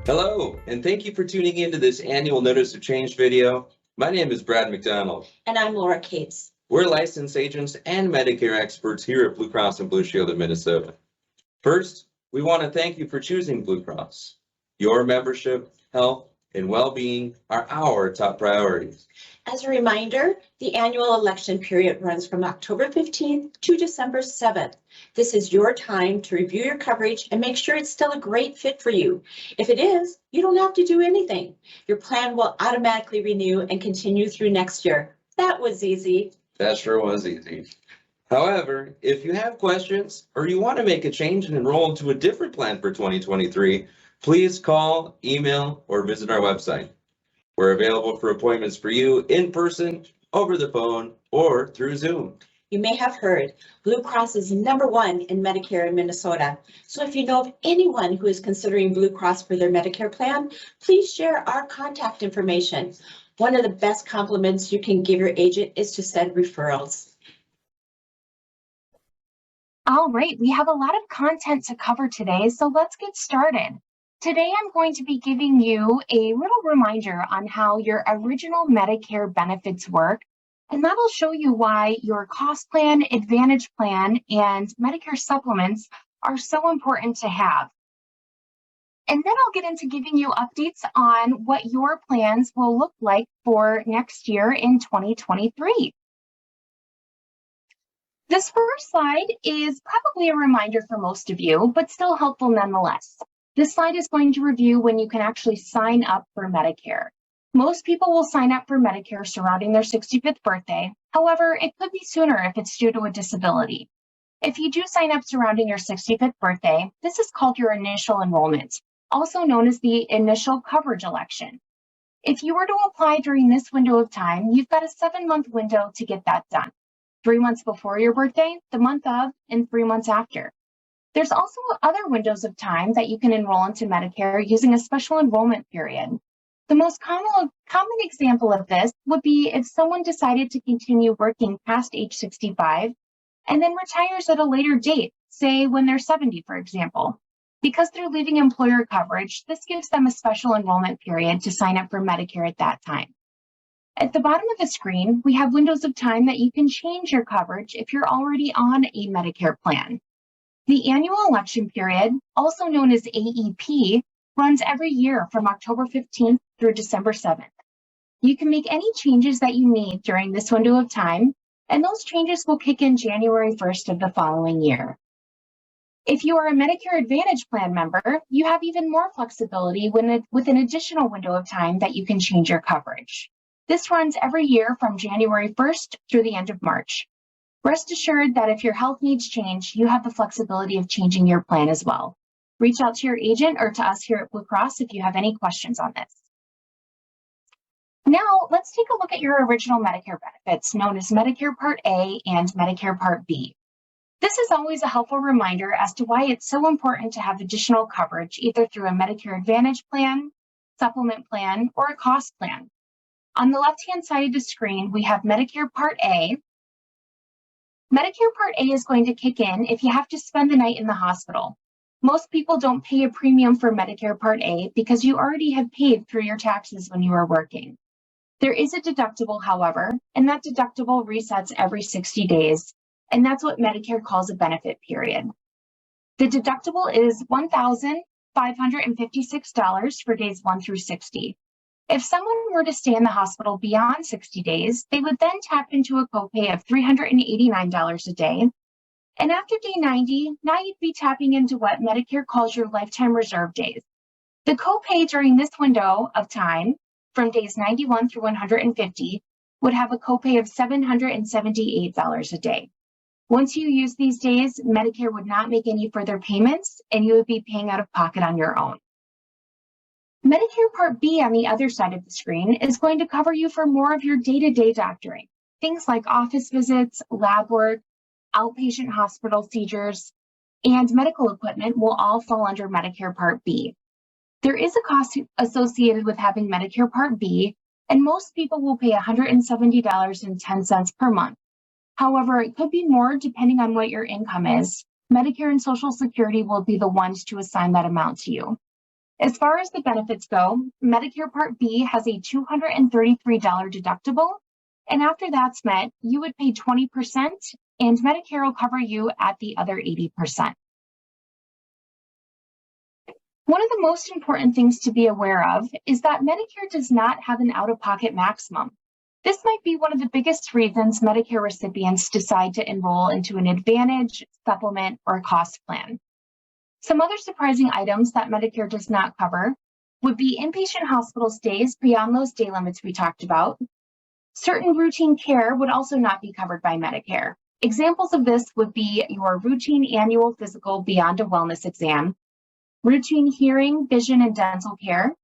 Hello, and thank you for tuning into this annual Notice of Change video. My name is Brad McDonald. And I'm Laura Cates. We're licensed agents and Medicare experts here at Blue Cross and Blue Shield of Minnesota. First, we want to thank you for choosing Blue Cross. Your membership, health, and well-being are our top priorities. As a reminder, the annual election period runs from October 15th to December 7th. This is your time to review your coverage and make sure it's still a great fit for you. If it is, you don't have to do anything. Your plan will automatically renew and continue through next year. That was easy. That sure was easy. However, if you have questions or you want to make a change and enroll into a different plan for 2023, please call, email, or visit our website. We're available for appointments for you in person, over the phone, or through Zoom. You may have heard Blue Cross is #1 in Medicare in Minnesota. So if you know of anyone who is considering Blue Cross for their Medicare plan, please share our contact information. One of the best compliments you can give your agent is to send referrals. All right, we have a lot of content to cover today, so let's get started. Today, I'm going to be giving you a little reminder on how your original Medicare benefits work, and that'll show you why your cost plan, Advantage plan, and Medicare supplements are so important to have. And then I'll get into giving you updates on what your plans will look like for next year in 2023. This first slide is probably a reminder for most of you, but still helpful nonetheless. This slide is going to review when you can actually sign up for Medicare. Most people will sign up for Medicare surrounding their 65th birthday. However, it could be sooner if it's due to a disability. If you do sign up surrounding your 65th birthday, this is called your initial enrollment, also known as the initial coverage election. If you were to apply during this window of time, you've got a 7-month window to get that done. 3 months before your birthday, the month of, and 3 months after. There's also other windows of time that you can enroll into Medicare using a special enrollment period. The most common example of this would be if someone decided to continue working past age 65 and then retires at a later date, say when they're 70, for example. Because they're leaving employer coverage, this gives them a special enrollment period to sign up for Medicare at that time. At the bottom of the screen, we have windows of time that you can change your coverage if you're already on a Medicare plan. The annual election period, also known as AEP, runs every year from October 15th through December 7th. You can make any changes that you need during this window of time, and those changes will kick in January 1st of the following year. If you are a Medicare Advantage plan member, you have even more flexibility with an additional window of time that you can change your coverage. This runs every year from January 1st through the end of March. Rest assured that if your health needs change, you have the flexibility of changing your plan as well. Reach out to your agent or to us here at Blue Cross if you have any questions on this. Now, let's take a look at your original Medicare benefits, known as Medicare Part A and Medicare Part B. This is always a helpful reminder as to why it's so important to have additional coverage, either through a Medicare Advantage plan, supplement plan, or a cost plan. On the left-hand side of the screen, we have Medicare Part A. Medicare Part A is going to kick in if you have to spend the night in the hospital. Most people don't pay a premium for Medicare Part A because you already have paid through your taxes when you are working. There is a deductible, however, and that deductible resets every 60 days, and that's what Medicare calls a benefit period. The deductible is $1,556 for days 1 through 60. If someone were to stay in the hospital beyond 60 days, they would then tap into a copay of $389 a day. And after day 90, now you'd be tapping into what Medicare calls your lifetime reserve days. The copay during this window of time, from days 91 through 150, would have a copay of $778 a day. Once you use these days, Medicare would not make any further payments, and you would be paying out of pocket on your own. Medicare Part B on the other side of the screen is going to cover you for more of your day-to-day doctoring. Things like office visits, lab work, outpatient hospital procedures, and medical equipment will all fall under Medicare Part B. There is a cost associated with having Medicare Part B, and most people will pay $170.10 per month. However, it could be more depending on what your income is. Medicare and Social Security will be the ones to assign that amount to you. As far as the benefits go, Medicare Part B has a $233 deductible, and after that's met, you would pay 20%, and Medicare will cover you at the other 80%. One of the most important things to be aware of is that Medicare does not have an out-of-pocket maximum. This might be one of the biggest reasons Medicare recipients decide to enroll into an Advantage, supplement, or cost plan. Some other surprising items that Medicare does not cover would be inpatient hospital stays beyond those day limits we talked about. Certain routine care would also not be covered by Medicare. Examples of this would be your routine annual physical beyond a wellness exam, routine hearing, vision, and dental care.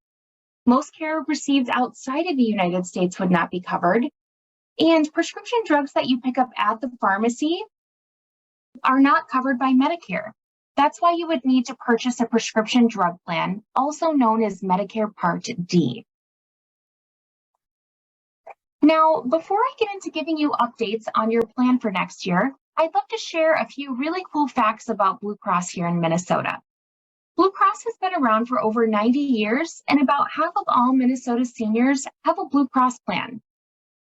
Most care received outside of the United States would not be covered. And prescription drugs that you pick up at the pharmacy are not covered by Medicare. That's why you would need to purchase a prescription drug plan, also known as Medicare Part D. Now, before I get into giving you updates on your plan for next year, I'd love to share a few really cool facts about Blue Cross here in Minnesota. Blue Cross has been around for over 90 years, and about half of all Minnesota seniors have a Blue Cross plan.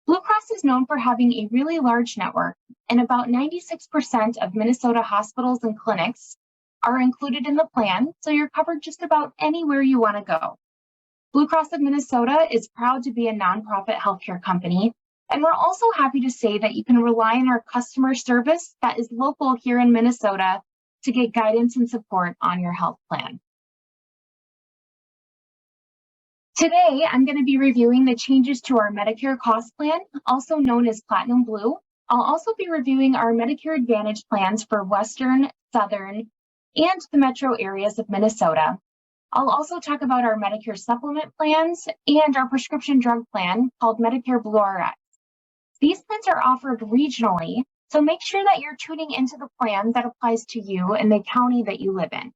Blue Cross is known for having a really large network, and about 96% of Minnesota hospitals and clinics are included in the plan, so you're covered just about anywhere you want to go. Blue Cross of Minnesota is proud to be a nonprofit healthcare company, and we're also happy to say that you can rely on our customer service that is local here in Minnesota to get guidance and support on your health plan. Today, I'm going to be reviewing the changes to our Medicare cost plan, also known as Platinum Blue. I'll also be reviewing our Medicare Advantage plans for Western, Southern, and the metro areas of Minnesota. I'll also talk about our Medicare supplement plans and our prescription drug plan called MEDICAREBLUE RX. These plans are offered regionally, so make sure that you're tuning into the plan that applies to you in the county that you live in.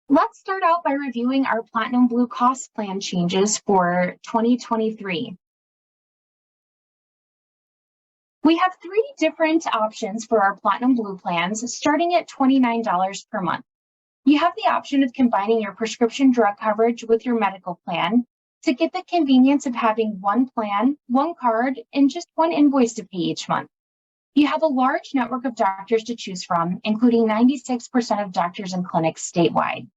Let's start out by reviewing our Platinum Blue cost plan changes for 2023. We have 3 different options for our Platinum Blue plans, starting at $29 per month. You have the option of combining your prescription drug coverage with your medical plan to get the convenience of having one plan, one card, and just one invoice to pay each month. You have a large network of doctors to choose from, including 96% of doctors and clinics statewide.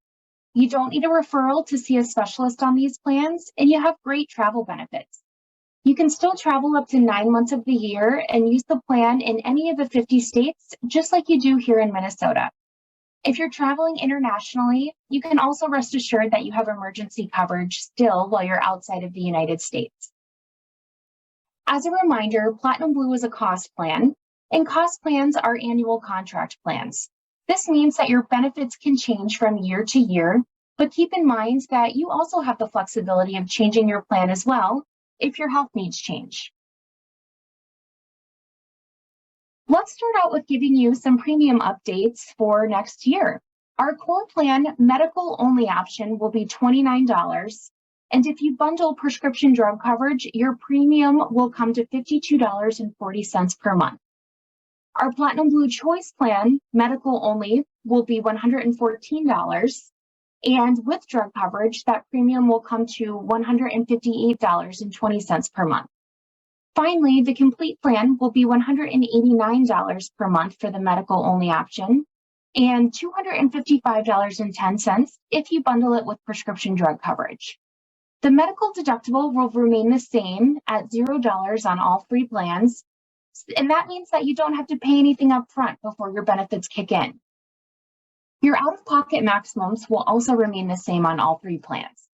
You don't need a referral to see a specialist on these plans, and you have great travel benefits. You can still travel up to 9 months of the year and use the plan in any of the 50 states, just like you do here in Minnesota. If you're traveling internationally, you can also rest assured that you have emergency coverage still while you're outside of the United States. As a reminder, Platinum Blue is a cost plan, and cost plans are annual contract plans. This means that your benefits can change from year to year, but keep in mind that you also have the flexibility of changing your plan as well if your health needs change. Let's start out with giving you some premium updates for next year. Our core plan medical only option will be $29, and if you bundle prescription drug coverage, your premium will come to $52.40 per month. Our Platinum Blue Choice plan medical only will be $114, and with drug coverage, that premium will come to $158.20 per month. Finally, the complete plan will be $189 per month for the medical only option and $255.10 if you bundle it with prescription drug coverage. The medical deductible will remain the same at $0 on all 3 plans, and that means that you don't have to pay anything up front before your benefits kick in. Your out-of-pocket maximums will also remain the same on all 3 plans.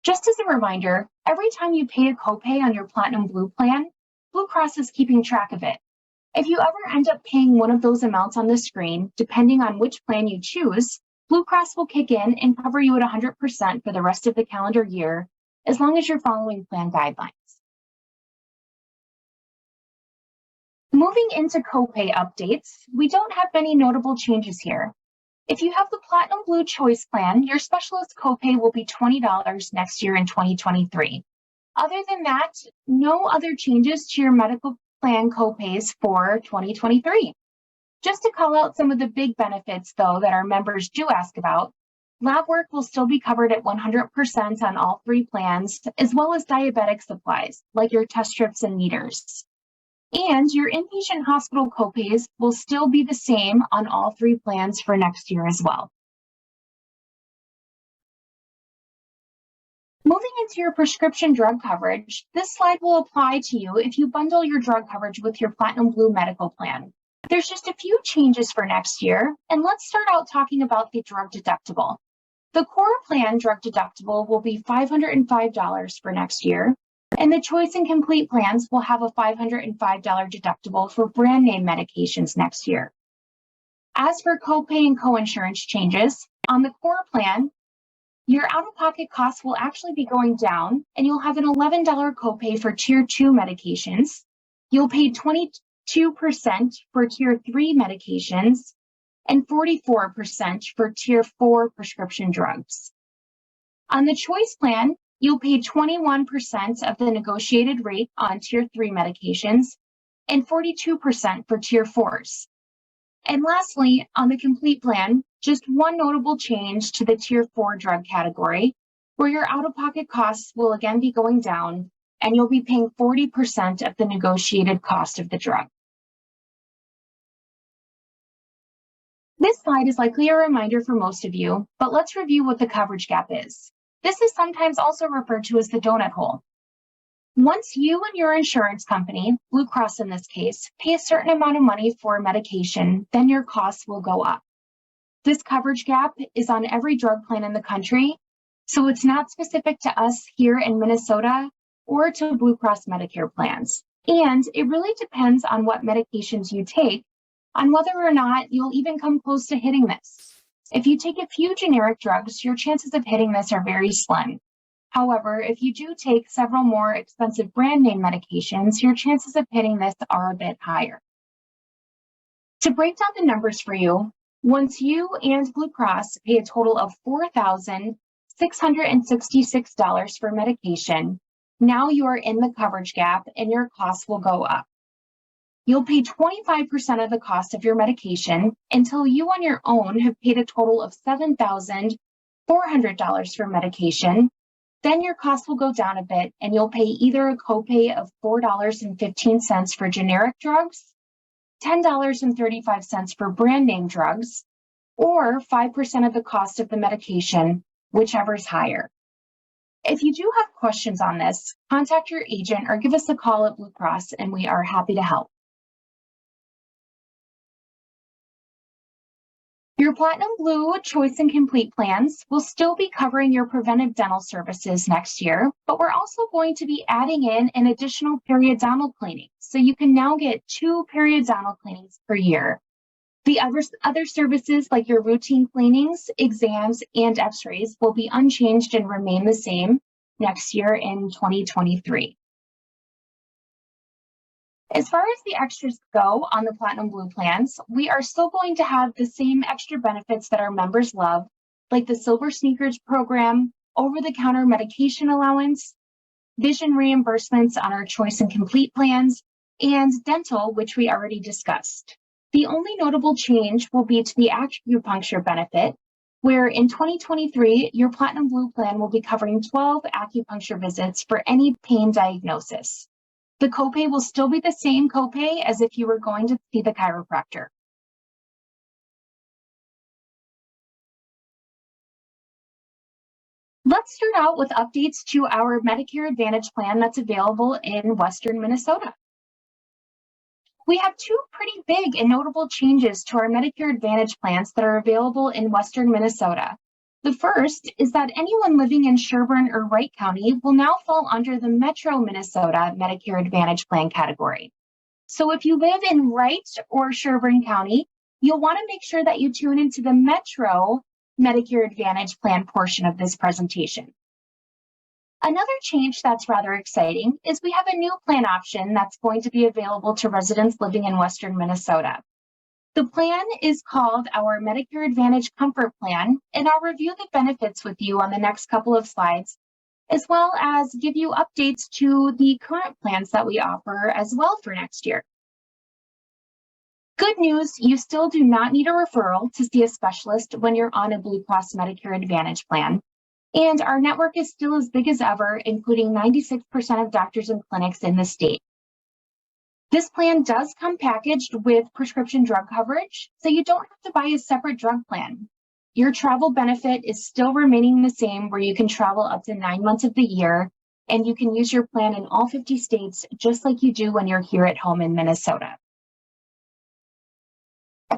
Just as a reminder, every time you pay a copay on your Platinum Blue plan, Blue Cross is keeping track of it. If you ever end up paying one of those amounts on the screen, depending on which plan you choose, Blue Cross will kick in and cover you at 100% for the rest of the calendar year, as long as you're following plan guidelines. Moving into copay updates, we don't have many notable changes here. If you have the Platinum Blue Choice plan, your specialist copay will be $20 next year in 2023. Other than that, no other changes to your medical plan copays for 2023. Just to call out some of the big benefits, though, that our members do ask about, lab work will still be covered at 100% on all 3 plans, as well as diabetic supplies, like your test strips and meters. And your inpatient hospital copays will still be the same on all 3 plans for next year as well. Moving into your prescription drug coverage, this slide will apply to you if you bundle your drug coverage with your Platinum Blue medical plan. There's just a few changes for next year, and let's start out talking about the drug deductible. The core plan drug deductible will be $505 for next year, and the choice and complete plans will have a $505 deductible for brand name medications next year. As for copay and coinsurance changes, on the core plan, your out-of-pocket costs will actually be going down, and you'll have an $11 copay for Tier 2 medications. You'll pay 22% for Tier 3 medications and 44% for Tier 4 prescription drugs. On the choice plan, you'll pay 21% of the negotiated rate on Tier 3 medications and 42% for Tier 4s. And lastly, on the complete plan, just one notable change to the Tier 4 drug category, where your out-of-pocket costs will again be going down, and you'll be paying 40% of the negotiated cost of the drug. This slide is likely a reminder for most of you, but let's review what the coverage gap is. This is sometimes also referred to as the donut hole. Once you and your insurance company, Blue Cross in this case, pay a certain amount of money for a medication, then your costs will go up. This coverage gap is on every drug plan in the country, so it's not specific to us here in Minnesota or to Blue Cross Medicare plans. And it really depends on what medications you take, on whether or not you'll even come close to hitting this. If you take a few generic drugs, your chances of hitting this are very slim. However, if you do take several more expensive brand name medications, your chances of hitting this are a bit higher. To break down the numbers for you, once you and Blue Cross pay a total of $4,666 for medication, now you are in the coverage gap and your costs will go up. You'll pay 25% of the cost of your medication until you on your own have paid a total of $7,400 for medication. Then your costs will go down a bit and you'll pay either a copay of $4.15 for generic drugs, $10.35 for brand name drugs, or 5% of the cost of the medication, whichever is higher. If you do have questions on this, contact your agent or give us a call at Blue Cross and we are happy to help. Your Platinum Blue Choice and Complete plans will still be covering your preventive dental services next year, but we're also going to be adding in an additional periodontal cleaning. So you can now get 2 periodontal cleanings per year. The other services like your routine cleanings, exams, and x-rays will be unchanged and remain the same next year in 2023. As far as the extras go on the Platinum Blue plans, we are still going to have the same extra benefits that our members love, like the Silver Sneakers program, over-the-counter medication allowance, vision reimbursements on our Choice and Complete plans, and dental, which we already discussed. The only notable change will be to the acupuncture benefit, where in 2023, your Platinum Blue plan will be covering 12 acupuncture visits for any pain diagnosis. The copay will still be the same copay as if you were going to see the chiropractor. Let's start out with updates to our Medicare Advantage plan that's available in Western Minnesota. We have 2 pretty big and notable changes to our Medicare Advantage plans that are available in Western Minnesota. The first is that anyone living in Sherburne or Wright County will now fall under the Metro Minnesota Medicare Advantage plan category. So if you live in Wright or Sherburne County, you'll want to make sure that you tune into the Metro Medicare Advantage plan portion of this presentation. Another change that's rather exciting is we have a new plan option that's going to be available to residents living in Western Minnesota. The plan is called our Medicare Advantage Comfort Plan, and I'll review the benefits with you on the next couple of slides, as well as give you updates to the current plans that we offer as well for next year. Good news, you still do not need a referral to see a specialist when you're on a Blue Cross Medicare Advantage plan. And our network is still as big as ever, including 96% of doctors and clinics in the state. This plan does come packaged with prescription drug coverage, so you don't have to buy a separate drug plan. Your travel benefit is still remaining the same, where you can travel up to 9 months of the year, and you can use your plan in all 50 states, just like you do when you're here at home in Minnesota.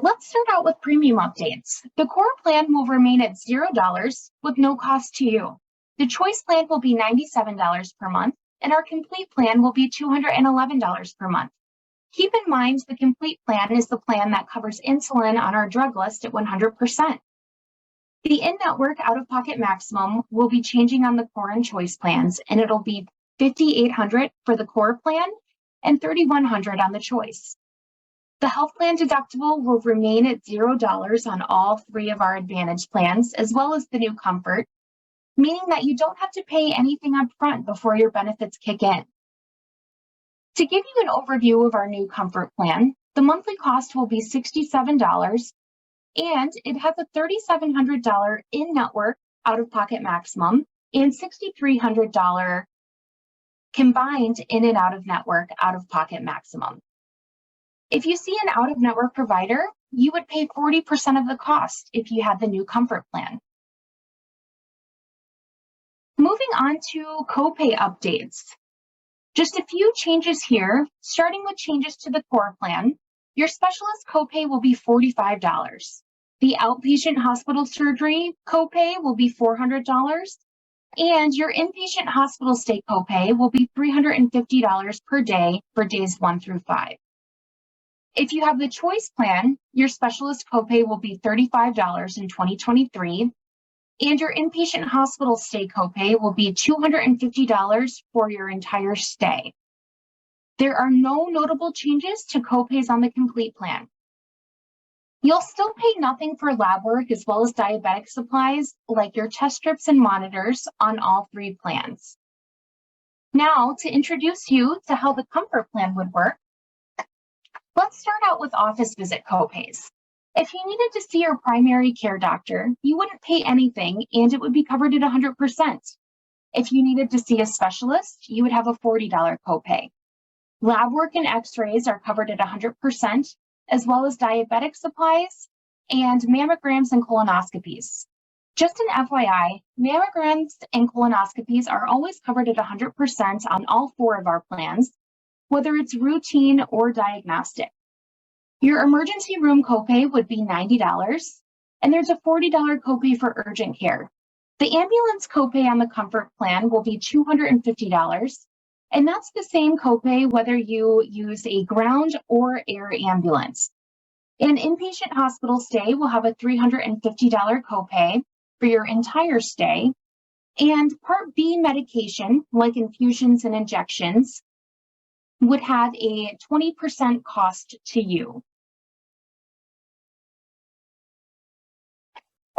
Let's start out with premium updates. The core plan will remain at $0 with no cost to you. The choice plan will be $97 per month, and our complete plan will be $211 per month. Keep in mind, the complete plan is the plan that covers insulin on our drug list at 100%. The in-network out-of-pocket maximum will be changing on the core and choice plans, and it'll be $5,800 for the core plan and $3,100 on the choice. The health plan deductible will remain at $0 on all 3 of our Advantage plans, as well as the new Comfort, meaning that you don't have to pay anything up front before your benefits kick in. To give you an overview of our new Comfort plan, the monthly cost will be $67, and it has a $3,700 in-network out-of-pocket maximum and $6,300 combined in and out-of-network out-of-pocket maximum. If you see an out-of-network provider, you would pay 40% of the cost if you had the new Comfort plan. Moving on to copay updates. Just a few changes here, starting with changes to the core plan. Your specialist copay will be $45. The outpatient hospital surgery copay will be $400, and your inpatient hospital stay copay will be $350 per day for days 1 through 5. If you have the choice plan, your specialist copay will be $35 in 2023, and your inpatient hospital stay copay will be $250 for your entire stay. There are no notable changes to copays on the complete plan. You'll still pay nothing for lab work as well as diabetic supplies like your test strips and monitors on all 3 plans. Now, to introduce you to how the Comfort plan would work, let's start out with office visit copays. If you needed to see your primary care doctor, you wouldn't pay anything and it would be covered at 100%. If you needed to see a specialist, you would have a $40 copay. Lab work and x-rays are covered at 100%, as well as diabetic supplies and mammograms and colonoscopies. Just an FYI, mammograms and colonoscopies are always covered at 100% on all 4 of our plans, whether it's routine or diagnostic. Your emergency room copay would be $90, and there's a $40 copay for urgent care. The ambulance copay on the Comfort plan will be $250, and that's the same copay whether you use a ground or air ambulance. An inpatient hospital stay will have a $350 copay for your entire stay, and Part B medication, like infusions and injections, would have a 20% cost to you.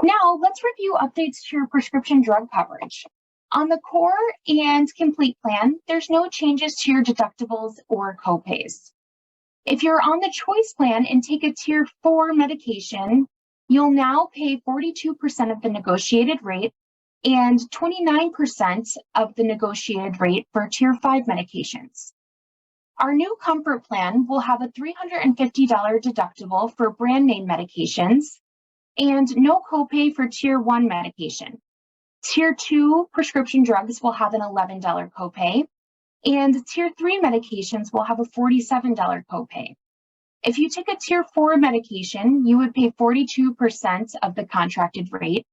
Now, let's review updates to your prescription drug coverage. On the core and complete plan, there's no changes to your deductibles or copays. If you're on the choice plan and take a Tier 4 medication, you'll now pay 42% of the negotiated rate and 29% of the negotiated rate for Tier 5 medications. Our new Comfort plan will have a $350 deductible for brand name medications and no copay for Tier 1 medication. Tier 2 prescription drugs will have an $11 copay, and Tier 3 medications will have a $47 copay. If you take a Tier 4 medication, you would pay 42% of the contracted rate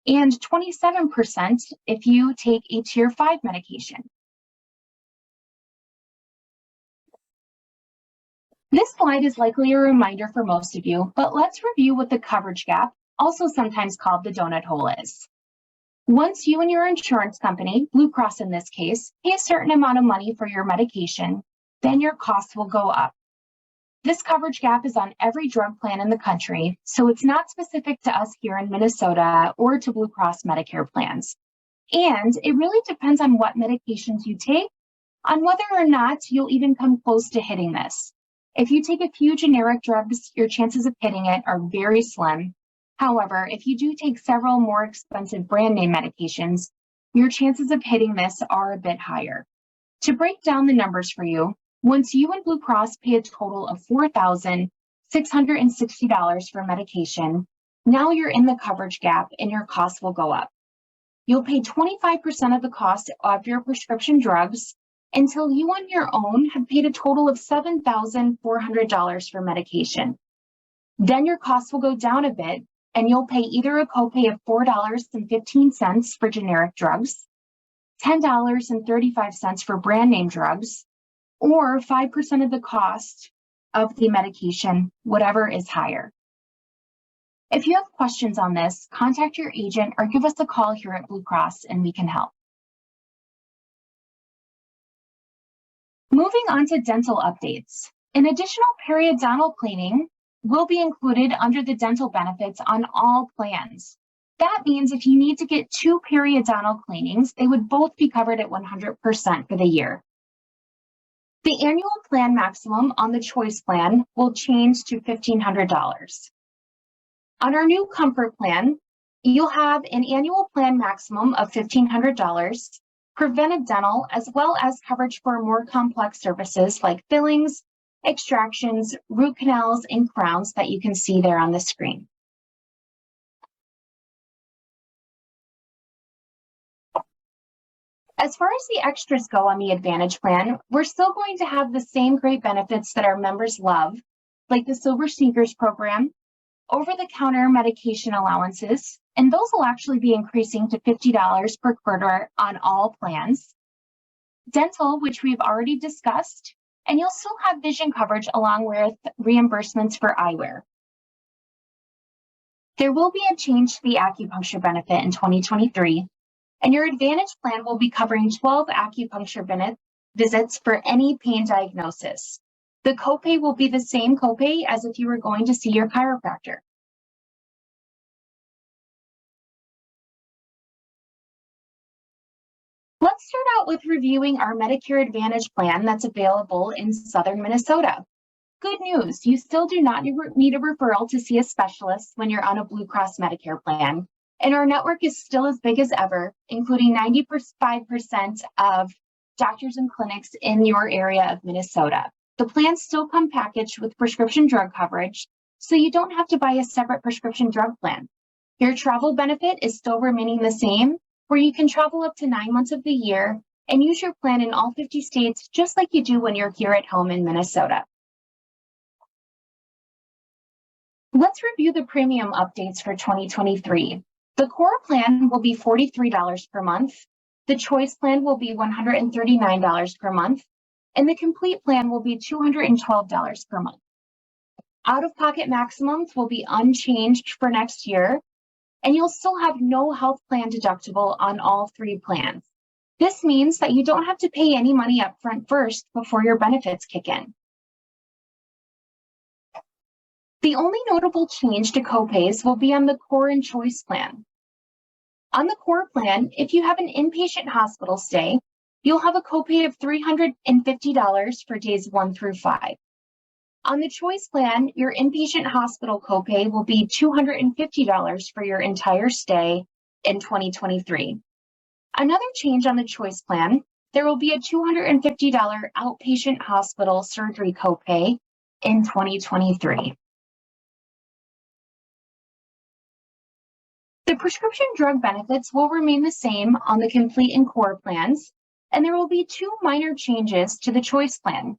and 27% if you take a Tier 5 medication. This slide is likely a reminder for most of you, but let's review what the coverage gap, also sometimes called the donut hole, is. Once you and your insurance company, Blue Cross in this case, pay a certain amount of money for your medication, then your costs will go up. This coverage gap is on every drug plan in the country, so it's not specific to us here in Minnesota or to Blue Cross Medicare plans. And it really depends on what medications you take, on whether or not you'll even come close to hitting this. If you take a few generic drugs, your chances of hitting it are very slim. However, if you do take several more expensive brand name medications, your chances of hitting this are a bit higher. To break down the numbers for you, once you and Blue Cross pay a total of $4,660 for medication, now you're in the coverage gap and your costs will go up. You'll pay 25% of the cost of your prescription drugs until you on your own have paid a total of $7,400 for medication. Then your costs will go down a bit and you'll pay either a copay of $4.15 for generic drugs, $10.35 for brand name drugs, or 5% of the cost of the medication, whatever is higher. If you have questions on this, contact your agent or give us a call here at Blue Cross and we can help. Moving on to dental updates. An additional periodontal cleaning will be included under the dental benefits on all plans. That means if you need to get 2 periodontal cleanings, they would both be covered at 100% for the year. The annual plan maximum on the choice plan will change to $1,500. On our new comfort plan, you'll have an annual plan maximum of $1,500, preventive dental, as well as coverage for more complex services like fillings, extractions, root canals, and crowns that you can see there on the screen. As far as the extras go on the Advantage plan, we're still going to have the same great benefits that our members love, like the Silver Sneakers program, over-the-counter medication allowances, and those will actually be increasing to $50 per quarter on all plans. Dental, which we've already discussed, and you'll still have vision coverage along with reimbursements for eyewear. There will be a change to the acupuncture benefit in 2023, and your Advantage plan will be covering 12 acupuncture visits for any pain diagnosis. The copay will be the same copay as if you were going to see your chiropractor. Let's start out with reviewing our Medicare Advantage plan that's available in Southern Minnesota. Good news, you still do not need a referral to see a specialist when you're on a Blue Cross Medicare plan. And our network is still as big as ever, including 95% of doctors and clinics in your area of Minnesota. The plans still come packaged with prescription drug coverage, so you don't have to buy a separate prescription drug plan. Your travel benefit is still remaining the same, where you can travel up to 9 months of the year and use your plan in all 50 states, just like you do when you're here at home in Minnesota. Let's review the premium updates for 2023. The core plan will be $43 per month. The choice plan will be $139 per month. And the complete plan will be $212 per month. Out-of-pocket maximums will be unchanged for next year, and you'll still have no health plan deductible on all 3 plans. This means that you don't have to pay any money up front first before your benefits kick in. The only notable change to copays will be on the core and choice plan. On the core plan, if you have an inpatient hospital stay, you'll have a copay of $350 for days 1 through 5. On the choice plan, your inpatient hospital copay will be $250 for your entire stay in 2023. Another change on the choice plan, there will be a $250 outpatient hospital surgery copay in 2023. The prescription drug benefits will remain the same on the complete and core plans, and there will be 2 minor changes to the choice plan.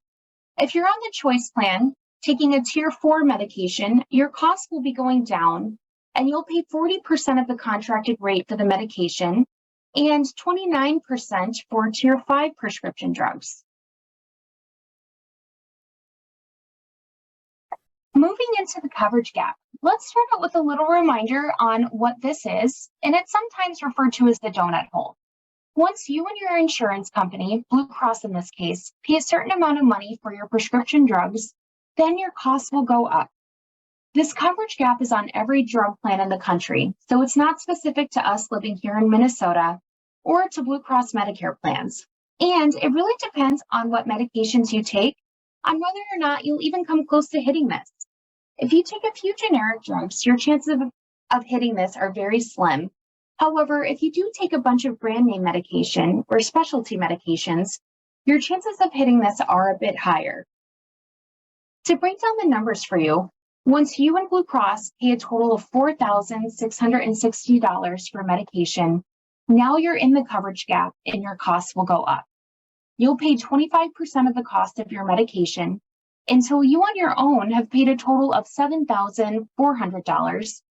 If you're on the choice plan, taking a tier 4 medication, your costs will be going down, and you'll pay 40% of the contracted rate for the medication and 29% for tier 5 prescription drugs. Moving into the coverage gap, let's start out with a little reminder on what this is, and it's sometimes referred to as the donut hole. Once you and your insurance company, Blue Cross in this case, pay a certain amount of money for your prescription drugs, then your costs will go up. This coverage gap is on every drug plan in the country, so it's not specific to us living here in Minnesota or to Blue Cross Medicare plans. And it really depends on what medications you take on whether or not you'll even come close to hitting this. If you take a few generic drugs, your chances of hitting this are very slim. However, if you do take a bunch of brand name medication or specialty medications, your chances of hitting this are a bit higher. To break down the numbers for you, once you and Blue Cross pay a total of $4,660 for medication, now you're in the coverage gap and your costs will go up. You'll pay 25% of the cost of your medication until you on your own have paid a total of $7,400.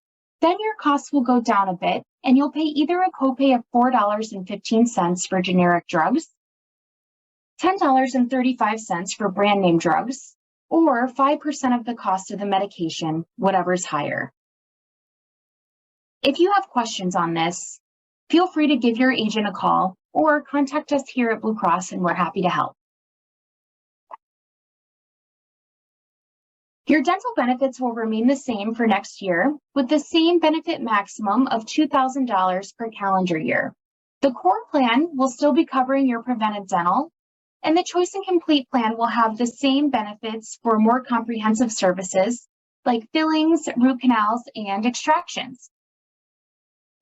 Then your costs will go down a bit and you'll pay either a copay of $4.15 for generic drugs, $10.35 for brand name drugs, or 5% of the cost of the medication, whatever's higher. If you have questions on this, feel free to give your agent a call or contact us here at Blue Cross and we're happy to help. Your dental benefits will remain the same for next year with the same benefit maximum of $2,000 per calendar year. The core plan will still be covering your preventive dental, and the Choice and Complete plan will have the same benefits for more comprehensive services like fillings, root canals, and extractions.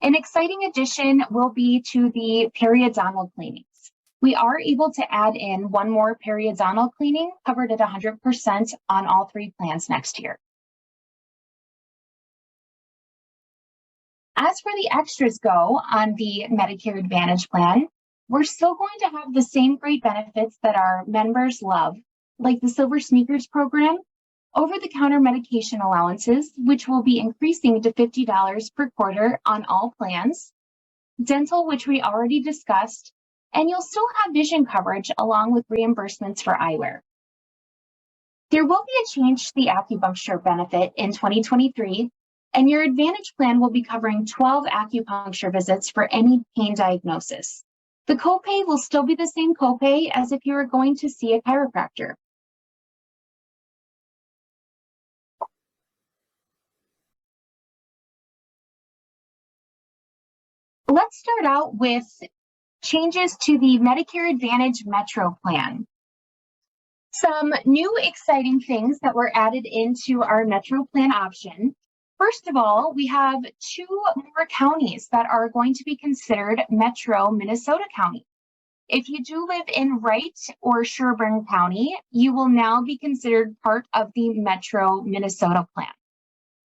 An exciting addition will be to the periodontal cleanings. We are able to add in one more periodontal cleaning covered at 100% on all three plans next year. As for the extras go on the Medicare Advantage plan, we're still going to have the same great benefits that our members love, like the Silver Sneakers program, over-the-counter medication allowances, which will be increasing to $50 per quarter on all plans, dental, which we already discussed, and you'll still have vision coverage along with reimbursements for eyewear. There will be a change to the acupuncture benefit in 2023, and your Advantage plan will be covering 12 acupuncture visits for any pain diagnosis. The copay will still be the same copay as if you were going to see a chiropractor. Let's start out with changes to the Medicare Advantage Metro plan. Some new exciting things that were added into our Metro plan option. First of all, we have 2 more counties that are going to be considered Metro Minnesota County. If you do live in Wright or Sherburne County, you will now be considered part of the Metro Minnesota plan.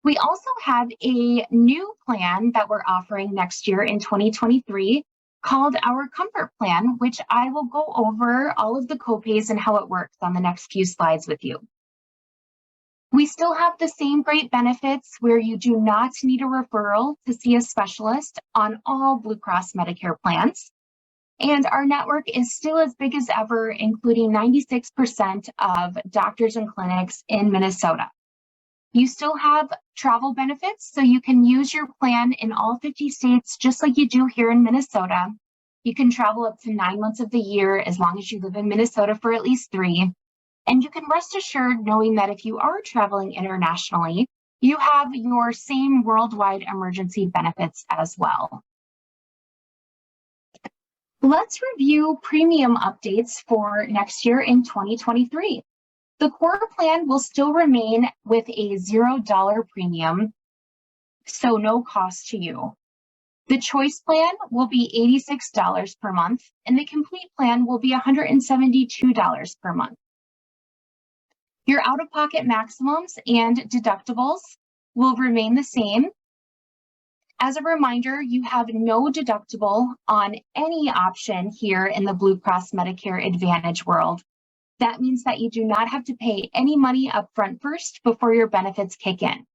We also have a new plan that we're offering next year in 2023 called our Comfort Plan, which I will go over all of the copays and how it works on the next few slides with you. We still have the same great benefits where you do not need a referral to see a specialist on all Blue Cross Medicare plans. And our network is still as big as ever, including 96% of doctors and clinics in Minnesota. You still have travel benefits, so you can use your plan in all 50 states, just like you do here in Minnesota. You can travel up to 9 months of the year as long as you live in Minnesota for at least 3. And you can rest assured knowing that if you are traveling internationally, you have your same worldwide emergency benefits as well. Let's review premium updates for next year in 2023. The core plan will still remain with a $0 premium, so no cost to you. The Choice plan will be $86 per month, and the Complete plan will be $172 per month. Your out-of-pocket maximums and deductibles will remain the same. As a reminder, you have no deductible on any option here in the Blue Cross Medicare Advantage world. That means that you do not have to pay any money upfront first before your benefits kick in.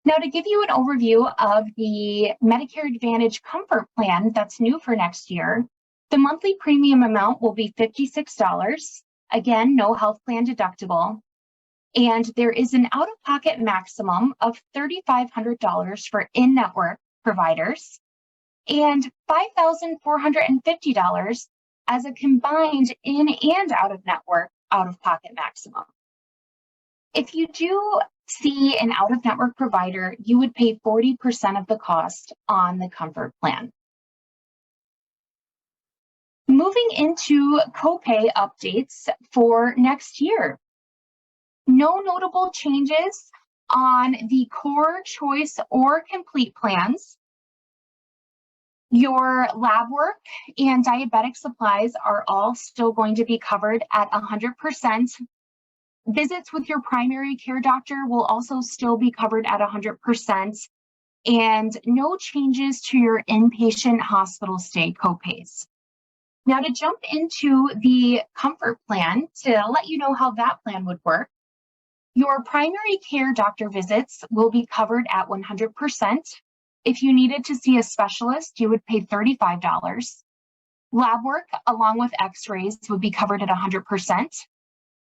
Now, to give you an overview of the Medicare Advantage Comfort Plan that's new for next year, the monthly premium amount will be $56. Again, no health plan deductible. And there is an out-of-pocket maximum of $3,500 for in-network providers and $5,450 as a combined in and out-of-network out-of-pocket maximum. If you do see an out-of-network provider, you would pay 40% of the cost on the Comfort Plan. Moving into copay updates for next year. No notable changes on the core, choice, or complete plans. Your lab work and diabetic supplies are all still going to be covered at 100%. Visits with your primary care doctor will also still be covered at 100%. And no changes to your inpatient hospital stay copays. Now, to jump into the comfort plan to let you know how that plan would work, your primary care doctor visits will be covered at 100%. If you needed to see a specialist, you would pay $35. Lab work along with x-rays would be covered at 100%.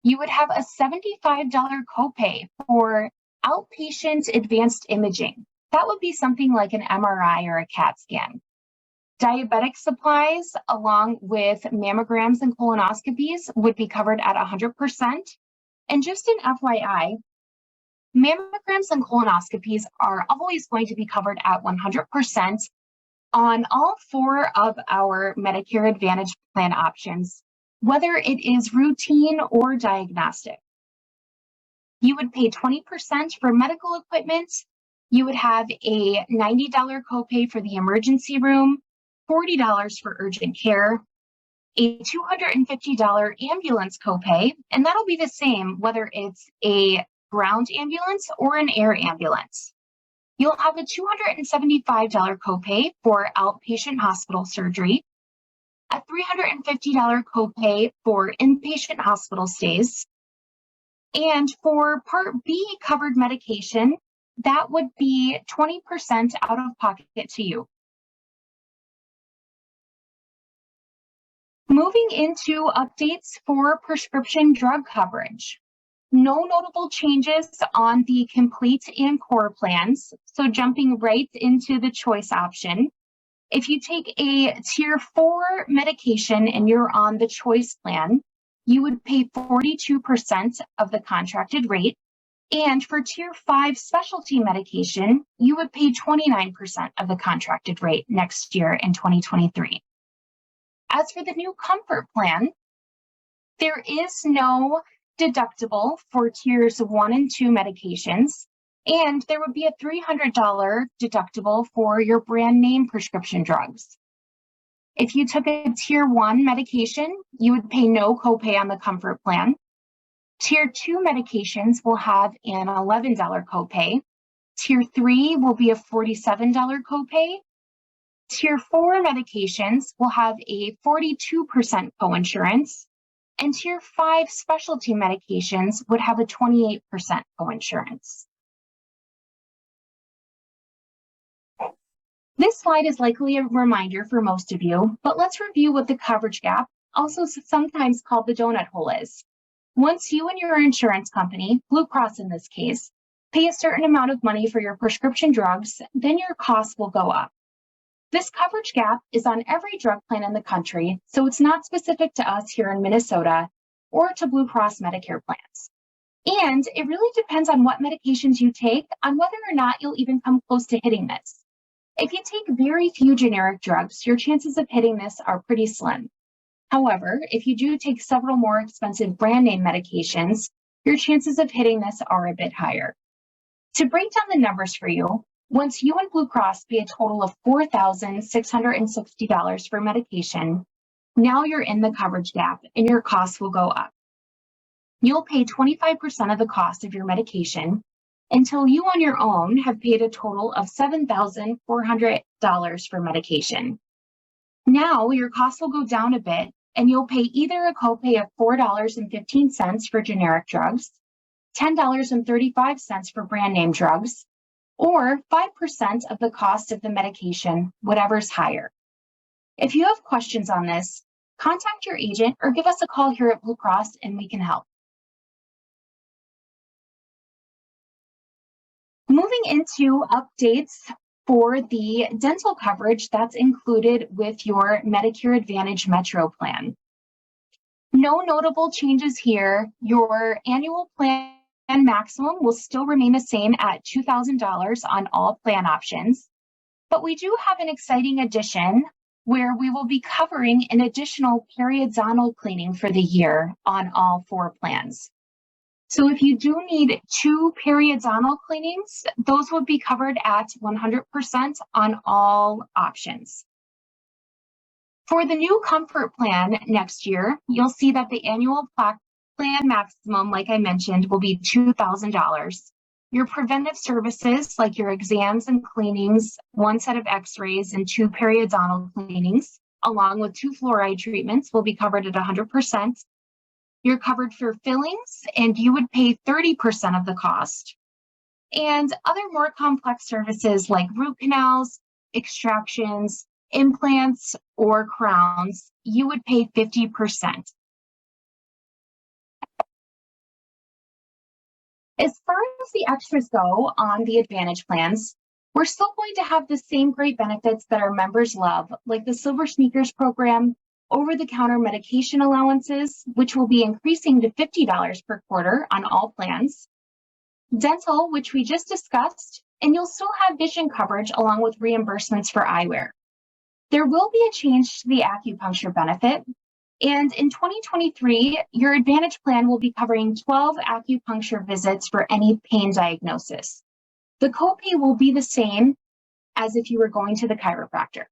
You would have a $75 copay for outpatient advanced imaging. That would be something like an MRI or a CAT scan. Diabetic supplies along with mammograms and colonoscopies would be covered at 100%. And just an FYI, mammograms and colonoscopies are always going to be covered at 100% on all 4 of our Medicare Advantage plan options, whether it is routine or diagnostic. You would pay 20% for medical equipment. You would have a $90 copay for the emergency room, $40 for urgent care, a $250 ambulance copay, and that'll be the same whether it's a ground ambulance or an air ambulance. You'll have a $275 copay for outpatient hospital surgery, a $350 copay for inpatient hospital stays, and for Part B covered medication, that would be 20% out of pocket to you. Moving into updates for prescription drug coverage. No notable changes on the complete and core plans. So jumping right into the choice option. If you take a tier 4 medication and you're on the choice plan, you would pay 42% of the contracted rate. And for tier 5 specialty medication, you would pay 29% of the contracted rate next year in 2023. As for the new comfort plan, there is no deductible for tiers 1 and 2 medications, and there would be a $300 deductible for your brand name prescription drugs. If you took a tier 1 medication, you would pay no copay on the comfort plan. Tier 2 medications will have an $11 copay. Tier 3 will be a $47 copay. Tier 4 medications will have a 42% coinsurance, and Tier 5 specialty medications would have a 28% coinsurance. This slide is likely a reminder for most of you, but let's review what the coverage gap, also sometimes called the donut hole, is. Once you and your insurance company, Blue Cross in this case, pay a certain amount of money for your prescription drugs, then your costs will go up. This coverage gap is on every drug plan in the country, so it's not specific to us here in Minnesota or to Blue Cross Medicare plans. And it really depends on what medications you take on whether or not you'll even come close to hitting this. If you take very few generic drugs, your chances of hitting this are pretty slim. However, if you do take several more expensive brand name medications, your chances of hitting this are a bit higher. To break down the numbers for you, once you and Blue Cross pay a total of $4,660 for medication, now you're in the coverage gap and your costs will go up. You'll pay 25% of the cost of your medication until you on your own have paid a total of $7,400 for medication. Now your costs will go down a bit and you'll pay either a copay of $4.15 for generic drugs, $10.35 for brand name drugs, or 5% of the cost of the medication, whatever's higher. If you have questions on this, contact your agent or give us a call here at Blue Cross and we can help. Moving into updates for the dental coverage that's included with your Medicare Advantage Metro plan. No notable changes here. Your annual plan maximum will still remain the same at $2,000 on all plan options, but we do have an exciting addition where we will be covering an additional periodontal cleaning for the year on all 4 plans. So if you do need 2 periodontal cleanings, those would be covered at 100% on all options. For the new comfort plan next year, you'll see that the annual plan maximum, like I mentioned, will be $2,000. Your preventive services, like your exams and cleanings, 1 set of x-rays and 2 periodontal cleanings, along with 2 fluoride treatments, will be covered at 100%. You're covered for fillings, and you would pay 30% of the cost. And other more complex services like root canals, extractions, implants, or crowns, you would pay 50%. As far as the extras go on the Advantage plans, we're still going to have the same great benefits that our members love, like the Silver Sneakers program, over-the-counter medication allowances, which will be increasing to $50 per quarter on all plans, dental, which we just discussed, and you'll still have vision coverage along with reimbursements for eyewear. There will be a change to the acupuncture benefit, and in 2023, your Advantage plan will be covering 12 acupuncture visits for any pain diagnosis. The copay will be the same as if you were going to the chiropractor.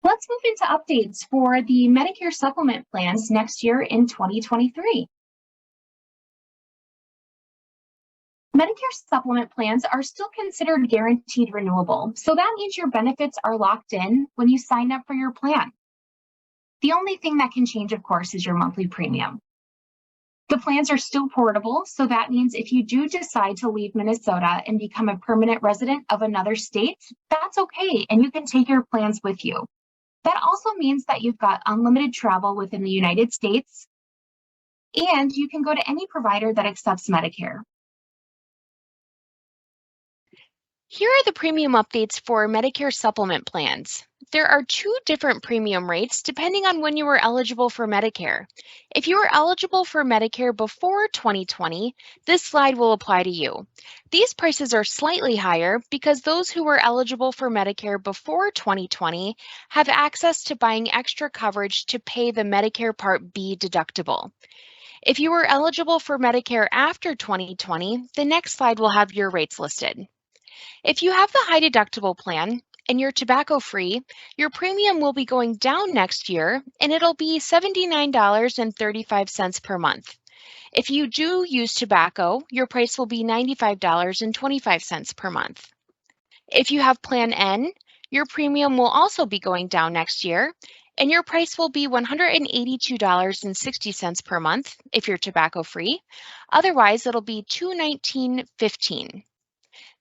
Let's move into updates for the Medicare supplement plans next year in 2023. Medicare supplement plans are still considered guaranteed renewable, so that means your benefits are locked in when you sign up for your plan. The only thing that can change, of course, is your monthly premium. The plans are still portable, so that means if you do decide to leave Minnesota and become a permanent resident of another state, that's okay, and you can take your plans with you. That also means that you've got unlimited travel within the United States, and you can go to any provider that accepts Medicare. Here are the premium updates for Medicare supplement plans. There are 2 different premium rates depending on when you were eligible for Medicare. If you were eligible for Medicare before 2020, this slide will apply to you. These prices are slightly higher because those who were eligible for Medicare before 2020 have access to buying extra coverage to pay the Medicare Part B deductible. If you were eligible for Medicare after 2020, the next slide will have your rates listed. If you have the high deductible plan and you're tobacco-free, your premium will be going down next year and it'll be $79.35 per month. If you do use tobacco, your price will be $95.25 per month. If you have Plan N, your premium will also be going down next year and your price will be $182.60 per month if you're tobacco-free. Otherwise, it'll be $219.15.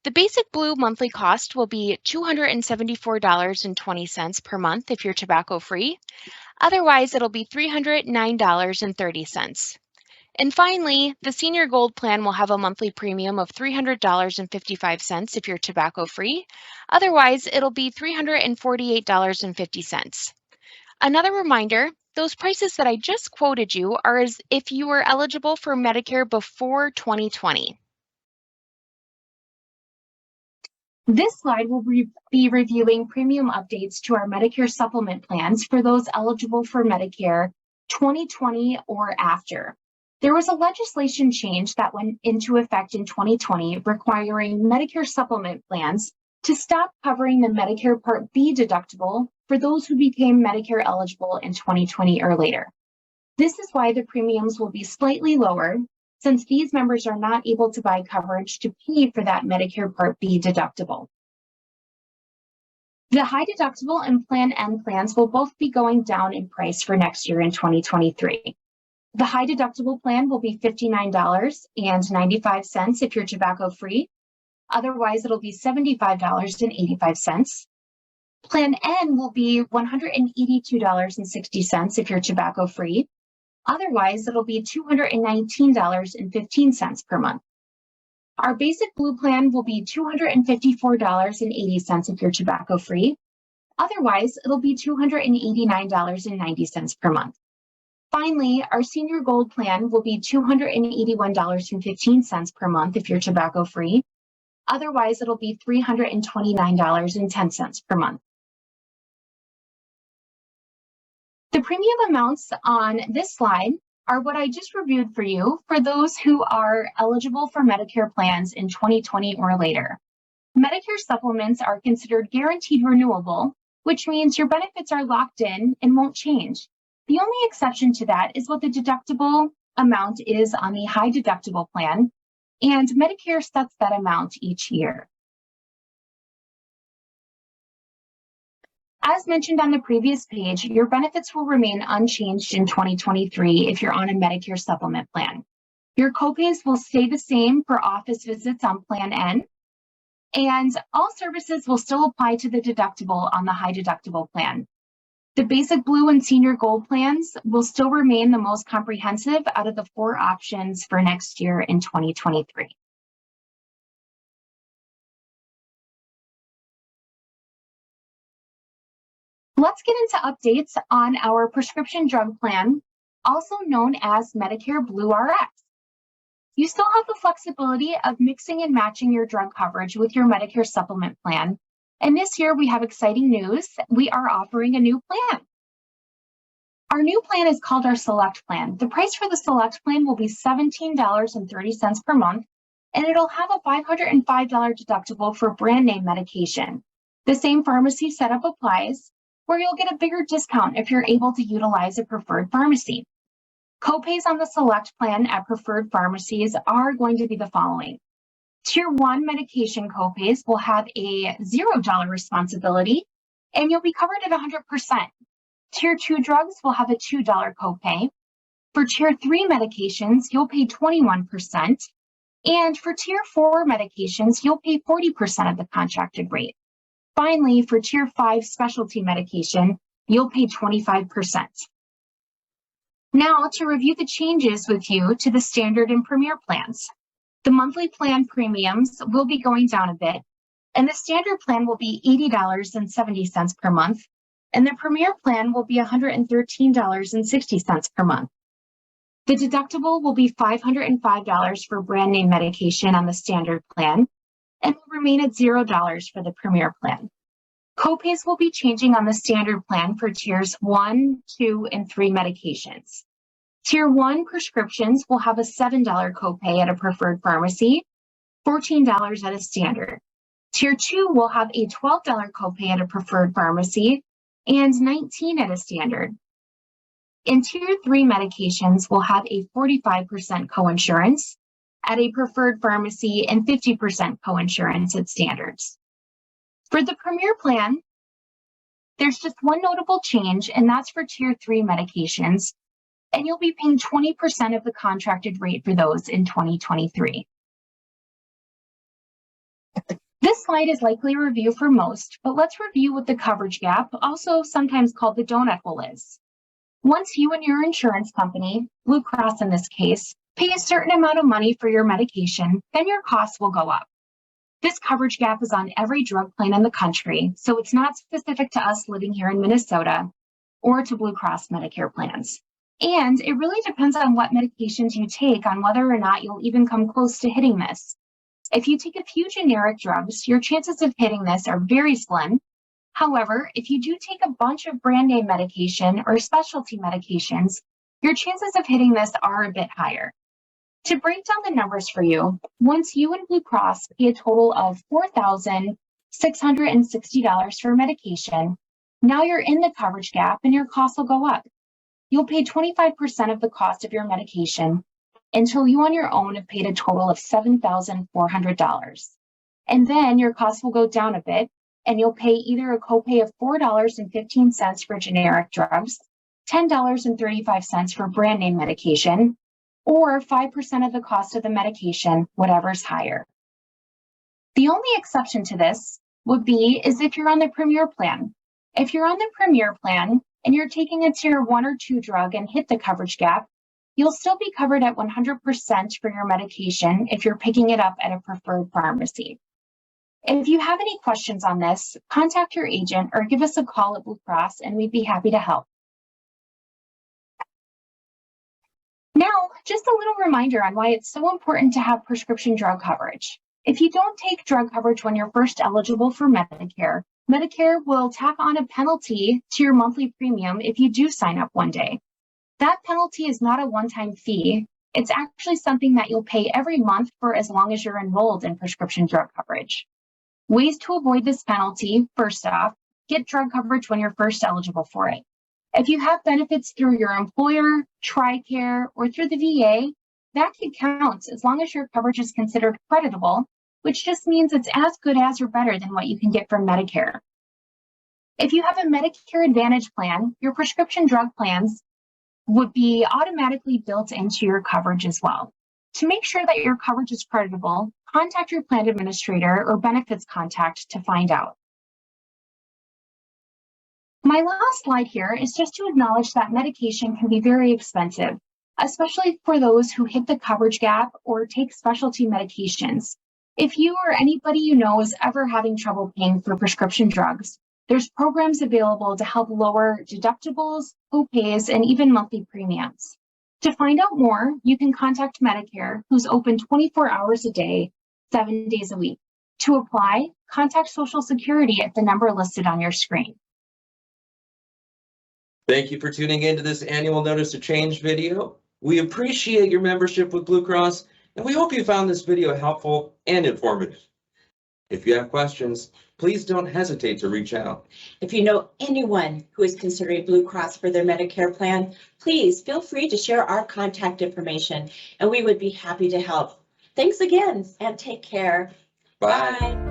The basic blue monthly cost will be $274.20 per month if you're tobacco-free. Otherwise, it'll be $309.30. And finally, the senior gold plan will have a monthly premium of $300.55 if you're tobacco-free. Otherwise, it'll be $348.50. Another reminder, those prices that I just quoted you are as if you were eligible for Medicare before 2020. This slide will be reviewing premium updates to our Medicare supplement plans for those eligible for Medicare 2020 or after. There was a legislation change that went into effect in 2020 requiring Medicare supplement plans to stop covering the Medicare Part B deductible for those who became Medicare eligible in 2020 or later. This is why the premiums will be slightly lower, since these members are not able to buy coverage to pay for that Medicare Part B deductible. The high deductible and Plan N plans will both be going down in price for next year in 2023. The high deductible plan will be $59.95 if you're tobacco-free. Otherwise, it'll be $75.85. Plan N will be $182.60 if you're tobacco-free. Otherwise, it'll be $219.15 per month. Our basic blue plan will be $254.80 if you're tobacco-free. Otherwise, it'll be $289.90 per month. Finally, our senior gold plan will be $281.15 per month if you're tobacco-free. Otherwise, it'll be $329.10 per month. The premium amounts on this slide are what I just reviewed for you for those who are eligible for Medicare plans in 2020 or later. Medicare supplements are considered guaranteed renewable, which means your benefits are locked in and won't change. The only exception to that is what the deductible amount is on the high deductible plan, and Medicare sets that amount each year. As mentioned on the previous page, your benefits will remain unchanged in 2023 if you're on a Medicare supplement plan. Your copays will stay the same for office visits on Plan N, and all services will still apply to the deductible on the high deductible plan. The basic blue and senior gold plans will still remain the most comprehensive out of the 4 options for next year in 2023. Let's get into updates on our prescription drug plan, also known as Medicare Blue RX. You still have the flexibility of mixing and matching your drug coverage with your Medicare supplement plan. And this year we have exciting news. We are offering a new plan. Our new plan is called our Select Plan. The price for the Select Plan will be $17.30 per month, and it'll have a $505 deductible for brand name medication. The same pharmacy setup applies, where you'll get a bigger discount if you're able to utilize a preferred pharmacy. Copays on the Select Plan at preferred pharmacies are going to be the following. Tier 1 medication copays will have a $0 responsibility, and you'll be covered at 100%. Tier 2 drugs will have a $2 copay. For Tier 3 medications, you'll pay 21%. And for Tier 4 medications, you'll pay 40% of the contracted rate. Finally, for Tier 5 specialty medication, you'll pay 25%. Now, to review the changes with you to the standard and premier plans. The monthly plan premiums will be going down a bit, and the standard plan will be $80.70 per month, and the premier plan will be $113.60 per month. The deductible will be $505 for brand name medication on the standard plan, and will remain at $0 for the premier plan. Copays will be changing on the standard plan for tiers 1, 2, and 3 medications. Tier 1 prescriptions will have a $7 copay at a preferred pharmacy, $14 at a standard. Tier 2 will have a $12 copay at a preferred pharmacy and $19 at a standard. And Tier 3 medications will have a 45% coinsurance at a preferred pharmacy and 50% coinsurance at standards. For the Premier plan, there's just one notable change, and that's for Tier 3 medications, and you'll be paying 20% of the contracted rate for those in 2023. This slide is likely a review for most, but let's review what the coverage gap, also sometimes called the donut hole, is. Once you and your insurance company, Blue Cross in this case, pay a certain amount of money for your medication, then your costs will go up. This coverage gap is on every drug plan in the country, so it's not specific to us living here in Minnesota or to Blue Cross Medicare plans. And it really depends on what medications you take on whether or not you'll even come close to hitting this. If you take a few generic drugs, your chances of hitting this are very slim. However, if you do take a bunch of brand name medication or specialty medications, your chances of hitting this are a bit higher. To break down the numbers for you, once you and Blue Cross pay a total of $4,660 for medication, now you're in the coverage gap and your costs will go up. You'll pay 25% of the cost of your medication until you on your own have paid a total of $7,400. And then your costs will go down a bit, and you'll pay either a copay of $4.15 for generic drugs, $10.35 for brand name medication, or 5% of the cost of the medication, whatever's higher. The only exception to this would be if you're on the Premier plan. If you're on the Premier plan and you're taking a Tier 1 or 2 drug and hit the coverage gap, you'll still be covered at 100% for your medication if you're picking it up at a preferred pharmacy. If you have any questions on this, contact your agent or give us a call at Blue Cross and we'd be happy to help. Now, just a little reminder on why it's so important to have prescription drug coverage. If you don't take drug coverage when you're first eligible for Medicare, Medicare will tack on a penalty to your monthly premium if you do sign up one day. That penalty is not a one-time fee. It's actually something that you'll pay every month for as long as you're enrolled in prescription drug coverage. Ways to avoid this penalty: first off, get drug coverage when you're first eligible for it. If you have benefits through your employer, TRICARE, or through the VA, that could count as long as your coverage is considered creditable, which just means it's as good as or better than what you can get from Medicare. If you have a Medicare Advantage plan, your prescription drug plans would be automatically built into your coverage as well. To make sure that your coverage is creditable, contact your plan administrator or benefits contact to find out. My last slide here is just to acknowledge that medication can be very expensive, especially for those who hit the coverage gap or take specialty medications. If you or anybody you know is ever having trouble paying for prescription drugs, there's programs available to help lower deductibles, co-pays, and even monthly premiums. To find out more, you can contact Medicare, who's open 24 hours a day, 7 days a week. To apply, contact Social Security at the number listed on your screen. Thank you for tuning into this annual Notice of Change video. We appreciate your membership with Blue Cross, and we hope you found this video helpful and informative. If you have questions, please don't hesitate to reach out. If you know anyone who is considering Blue Cross for their Medicare plan, please feel free to share our contact information, and we would be happy to help. Thanks again, and take care. Bye. Bye.